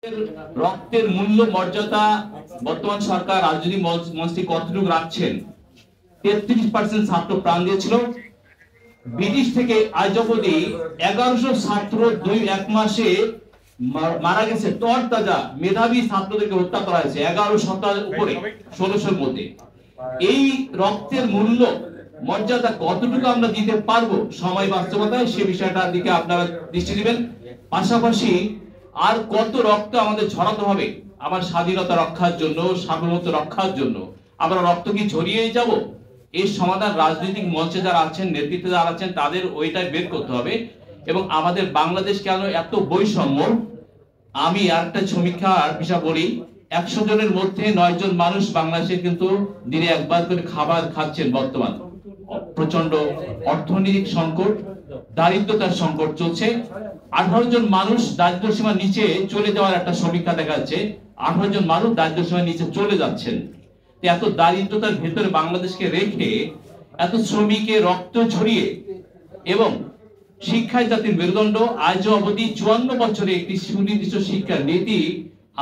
রক্তের মূল্য মর্যাদা বর্তমান সরকার রাজনৈতিক মঞ্চে কতটুকু রাখছেন? 33% ছাত্র প্রাণ দিয়েছিল। ব্রিটিশ থেকে আজ অবধি 1100 ছাত্র এক মাসে মারা গেছে। তরতাজা মেধাবী ছাত্রদেরকে হত্যা করা হয়েছে 11 সপ্তাহের উপরে, 1600-র মধ্যে। এই রক্তের মূল্য মর্যাদা কতটুকু আমরা দিতে পারবো সময় বাস্তবতায়, সে বিষয়টার দিকে আপনারা দৃষ্টি দিবেন। পাশাপাশি আর কত রক্ত আমাদের ঝরাতে হবে আমার স্বাধীনতা রক্ষার জন্য, সার্বভৌমত্ব রক্ষার জন্য? আমরা রক্ত কি ঝরিয়ে যাব? এই সমাধান রাজনৈতিক মঞ্চে যারা আছেন, নেতৃত্বে যারা আছেন, তাদের ওইটাই বের করতে হবে। এবং আমাদের বাংলাদেশ কেন এত বৈষম্য? আমি আরেকটা সমীক্ষার বিষয় বলি, 100 জনের মধ্যে 9 জন মানুষ বাংলাদেশে কিন্তু দিনে একবার করে খাবার খাচ্ছেন। বর্তমান প্রচন্ড অর্থনৈতিক সংকট, দারিদ্রতার সংকট চলছে। 18 জন মানুষ দারিদ্র সীমার নিচে চলে যাওয়ার একটা সমীক্ষা দেখা যাচ্ছে। 18 জন মানুষ দারিদ্র সীমার নিচে চলে যাচ্ছেন। এত দারিদ্রতার ভেতরে বাংলাদেশকে রেখে, এত শ্রমিকের রক্ত ঝরিয়ে এবং শিক্ষায় জাতির মেরুদণ্ড, আজও অবধি 54 বছরে একটি সুনির্দিষ্ট শিক্ষা নীতি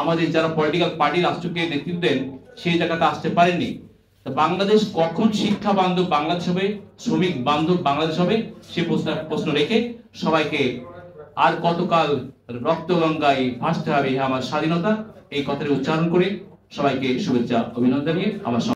আমাদের যারা পলিটিক্যাল পার্টি রাষ্ট্রকে নেতৃত্ব দেন সেই জায়গাতে আসতে পারেনি। বাংলাদেশ কখন শিক্ষা বান্ধব বাংলাদেশ হবে, শ্রমিক বান্ধব বাংলাদেশ হবে, সে প্রশ্ন রেখে সবাইকে আর কতকাল রক্তগঙ্গায় ভাসতে হবে আমার স্বাধীনতা, এই কথাটি উচ্চারণ করে সবাইকে শুভেচ্ছা অভিনন্দন জানিয়ে আমার